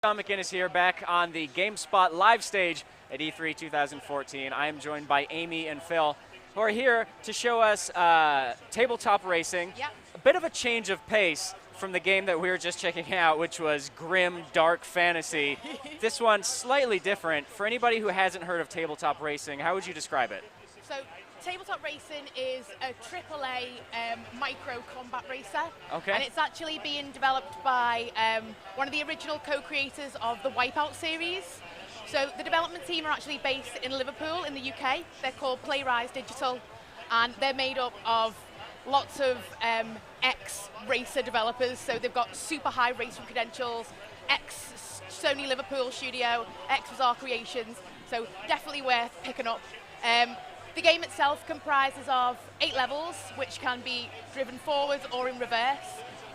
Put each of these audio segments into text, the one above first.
Shaun McInnes here, back on the GameSpot live stage at E3 2014. I am joined by Amy and Phil, who are here to show us tabletop racing. Yep. A bit of a change of pace from the game that we were just checking out, which was grim, dark fantasy. This one's slightly different. For anybody who hasn't heard of tabletop racing, how would you describe it? So, tabletop racing is a AAA micro combat racer. Okay. And it's actually being developed by one of the original co-creators of the Wipeout series. So the development team are actually based in Liverpool in the UK. They're called Playrise Digital, and they're made up of lots of ex-racer developers. So they've got super high racing credentials, ex-Sony Liverpool studio, ex-Bizarre Creations. So definitely worth picking up. The game itself comprises of 8 levels, which can be driven forwards or in reverse.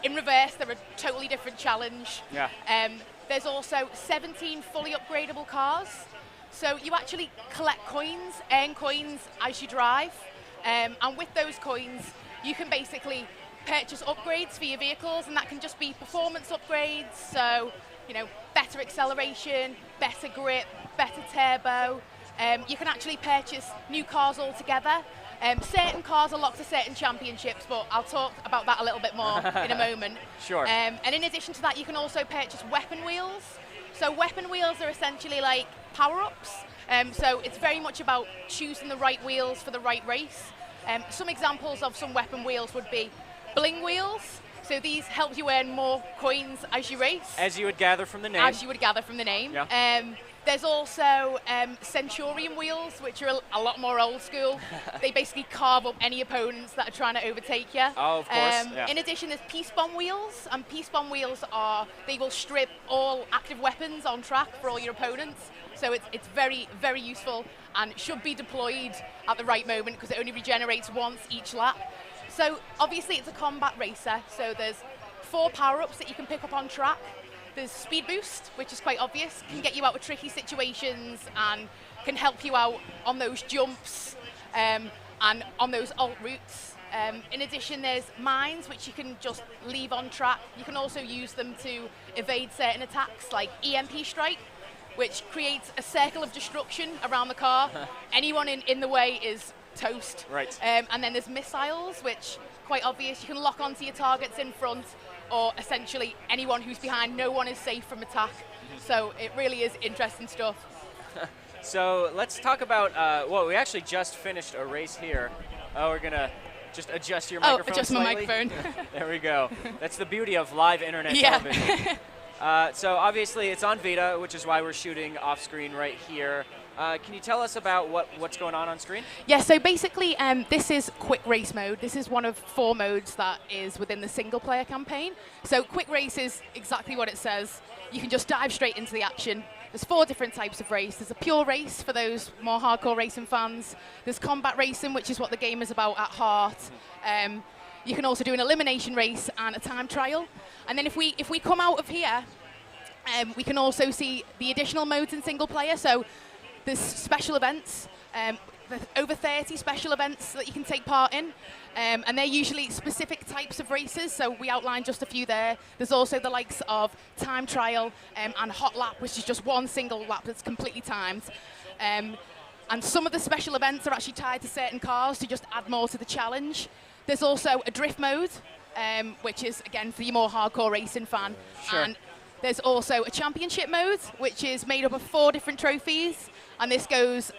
In reverse, they're a totally different challenge. Yeah. There's also 17 fully upgradable cars. So you actually collect coins, earn coins as you drive. And with those coins, you can basically purchase upgrades for your vehicles, and that can just be performance upgrades. So, you know, better acceleration, better grip, better turbo. You can actually purchase new cars altogether. Certain cars are locked to certain championships, but I'll talk about that a little bit more in a moment. Sure. And in addition to that, you can also purchase weapon wheels. So weapon wheels are essentially like power-ups. So it's very much about choosing the right wheels for the right race. Some examples of some weapon wheels would be bling wheels. So these help you earn more coins as you race. As you would gather from the name. As you would gather from the name. Yeah. There's also Centurion wheels, which are a lot more old school. They basically carve up any opponents that are trying to overtake you. Oh, of course. Yeah. In addition, there's Peace Bomb wheels, and Peace Bomb wheels they will strip all active weapons on track for all your opponents. So it's very, very useful and should be deployed at the right moment because it only regenerates once each lap. So obviously it's a combat racer, so there's 4 power-ups that you can pick up on track. There's Speed Boost, which is quite obvious, can get you out of tricky situations and can help you out on those jumps and on those alt routes. In addition, there's Mines, which you can just leave on track. You can also use them to evade certain attacks, like EMP Strike, which creates a circle of destruction around the car. Anyone in the way is toast. Right. And then there's Missiles, which, quite obvious, you can lock onto your targets in front, or essentially anyone who's behind. No one is safe from attack. So it really is interesting stuff. So let's talk about, well, we actually just finished a race here. We're going to just adjust your microphone adjust slightly. my microphone. There we go. That's the beauty of live internet television. So obviously it's on Vita, which is why we're shooting off screen right here. Can you tell us about what's going on screen? Yeah, so basically this is Quick Race mode. This is one of 4 modes that is within the single player campaign. So Quick Race is exactly what it says. You can just dive straight into the action. There's 4 different types of race. There's a pure race for those more hardcore racing fans. There's combat racing, which is what the game is about at heart. You can also do an elimination race and a time trial. And then if we come out of here, we can also see the additional modes in single player. So there's special events, over 30 special events that you can take part in, and they're usually specific types of races, so we outlined just a few there. There's also the likes of time trial and hot lap, which is just one single lap that's completely timed. And some of the special events are actually tied to certain cars to just add more to the challenge. There's also a drift mode, which is, again, for your more hardcore racing fan. Sure. And there's also a championship mode, which is made up of 4 different trophies. And this goes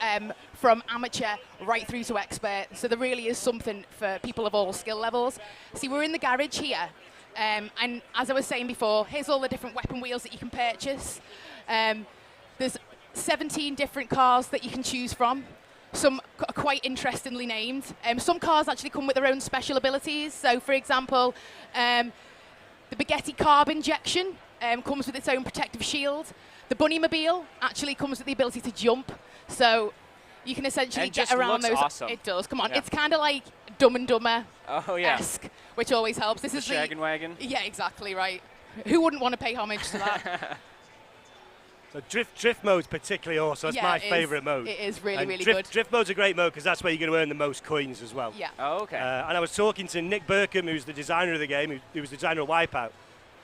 from amateur right through to expert. So there really is something for people of all skill levels. See, we're in the garage here. And as I was saying before, here's all the different weapon wheels that you can purchase. There's 17 different cars that you can choose from. Some are quite interestingly named. Some cars actually come with their own special abilities. So, for example, the Bugatti Carb Injection comes with its own protective shield. The Bunnymobile actually comes with the ability to jump, so you can essentially get around those. Awesome. It does. Come on, Yeah. It's kind of like Dumb and Dumber-esque, Oh, yeah. which always helps. This The is Shaggin' Wagon. Yeah, exactly right. Who wouldn't want to pay homage to that? So drift mode's particularly awesome. That's Yeah, my it is. favourite mode. It is really, And really drift, good. Drift mode's a great mode because that's where you're going to earn the most coins as well. Yeah. Oh, okay. And I was talking to Nick Burkham, who's the designer of the game, who was the designer of Wipeout.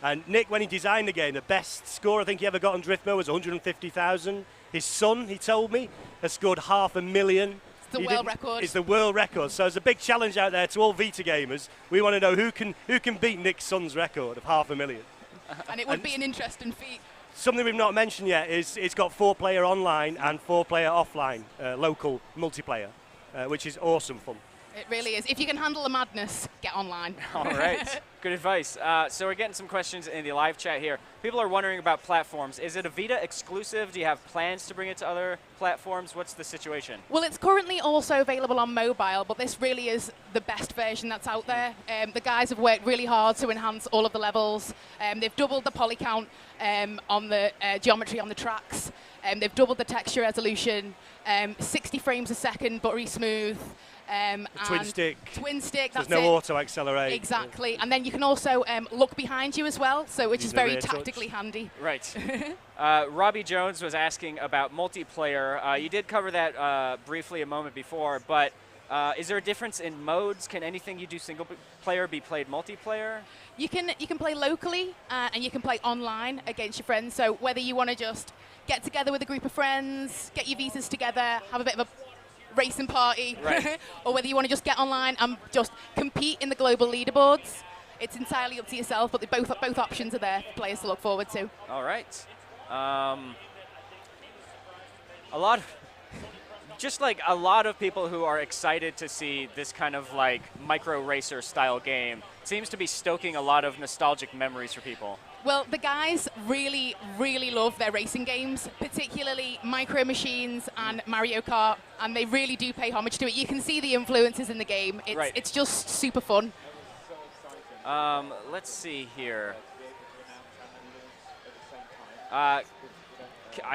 And Nick, when he designed the game, the best score I think he ever got on Drift Mode was 150,000. His son, he told me, has scored 500,000. It's the world record. It's the world record. So it's a big challenge out there to all Vita gamers. We want to know who can beat Nick's son's record of 500,000. And it would be an interesting feat. Something we've not mentioned yet is it's got 4-player online and 4-player offline, local multiplayer, which is awesome fun. It really is. If you can handle the madness, get online. All right. Good advice. So we're getting some questions in the live chat here. People are wondering about platforms. Is it a Vita exclusive? Do you have plans to bring it to other platforms? What's the situation? Well, it's currently also available on mobile, but this really is the best version that's out there. The guys have worked really hard to enhance all of the levels. They've doubled the poly count on the geometry on the tracks. They've doubled the texture resolution. 60 frames a second, buttery smooth. Twin stick. Twin stick, that's There's no it. auto accelerate. Exactly. And then you can also look behind you as well, so which is very rear touch. tactically handy. Right. Robbie Jones was asking about multiplayer. You did cover that briefly a moment before, but is there a difference in modes? Can anything you do single player be played multiplayer? You can play locally and you can play online against your friends. So whether you want to just get together with a group of friends, get your Vitas together, have a bit of a racing party, right. or whether you want to just get online and just compete in the global leaderboards, it's entirely up to yourself. But both options are there for players to look forward to. All right. A lot of people who are excited to see this kind of like micro racer style game seems to be stoking a lot of nostalgic memories for people. Well, the guys really, really love their racing games, particularly Micro Machines and Mario Kart, and they really do pay homage to it. You can see the influences in the game. It's just super fun. Let's see here. I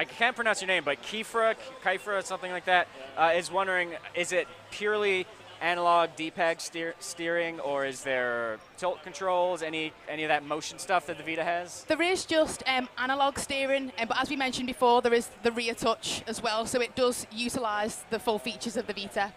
can't pronounce your name, but Kifra, something like that, is wondering, is it purely analog D-pad steering, or is there tilt controls, any of that motion stuff that the Vita has? There is just analog steering, but as we mentioned before, there is the rear touch as well, so it does utilize the full features of the Vita.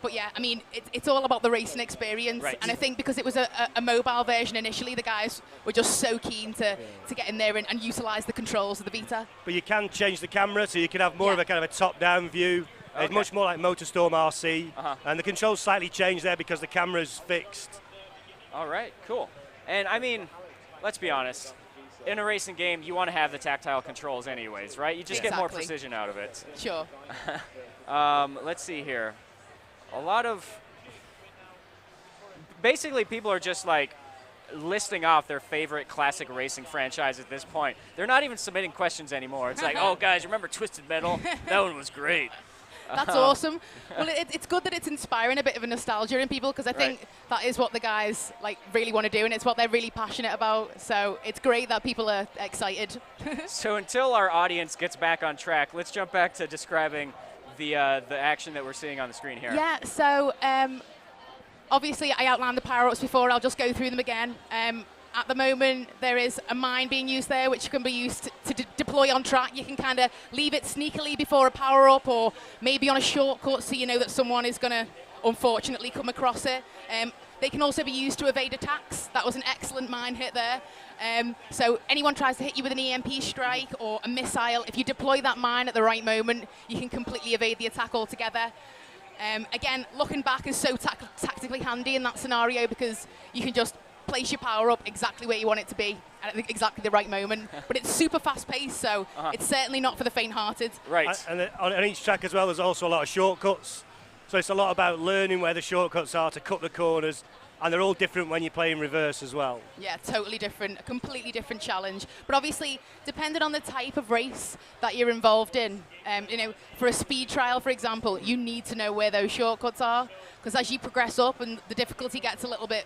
But yeah, I mean, it's all about the racing experience, right. And I think because it was a mobile version initially, the guys were just so keen to get in there and utilize the controls of the Vita. But you can change the camera, so you can have more of a kind of a top-down view. Okay. It's much more like MotorStorm RC, and the controls slightly changed there because the camera's fixed. All right, cool. And I mean, let's be honest, in a racing game, you want to have the tactile controls anyways, right? You just get more precision out of it. Sure. Let's see here. A lot of, basically people are just like listing off their favorite classic racing franchise at this point. They're not even submitting questions anymore. It's like, oh guys, remember Twisted Metal? That one was great. That's awesome. Well, it's good that it's inspiring a bit of a nostalgia in people, because I think that is what the guys like really want to do, and it's what they're really passionate about. So it's great that people are excited. So until our audience gets back on track, let's jump back to describing the action that we're seeing on the screen here. Yeah. So obviously I outlined the power-ups before. I'll just go through them again. At the moment, there is a mine being used there, which can be used to deploy on track. You can kind of leave it sneakily before a power-up, or maybe on a shortcut, so you know that someone is going to, unfortunately, come across it. They can also be used to evade attacks. That was an excellent mine hit there. So anyone tries to hit you with an EMP strike or a missile, if you deploy that mine at the right moment, you can completely evade the attack altogether. Again, looking back is so tactically handy in that scenario, because you can just place your power up exactly where you want it to be at exactly the right moment. But it's super fast paced, so it's certainly not for the faint-hearted. Right. And on each track as well, there's also a lot of shortcuts. So it's a lot about learning where the shortcuts are to cut the corners, and they're all different when you play in reverse as well. Yeah, totally different, a completely different challenge. But obviously, depending on the type of race that you're involved in, you know, for a speed trial, for example, you need to know where those shortcuts are, because as you progress up and the difficulty gets a little bit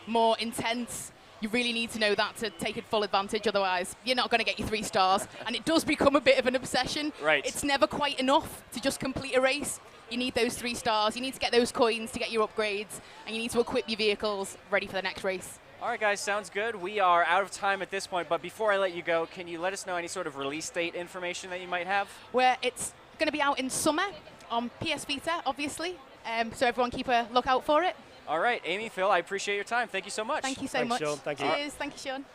more intense, you really need to know that to take it full advantage. Otherwise, you're not going to get your 3 stars, and it does become a bit of an obsession. Right. It's never quite enough to just complete a race. You need those 3 stars. You need to get those coins to get your upgrades, and you need to equip your vehicles ready for the next race. All right, guys, sounds good. We are out of time at this point, but before I let you go, can you let us know any sort of release date information that you might have? Where it's going to be out in summer on PS Vita, obviously. So everyone keep a lookout for it. All right, Amy, Phil, I appreciate your time. Thank you so much. Thank you so Thanks, much. Shaun. Thank you. Cheers. Thank you, Shaun.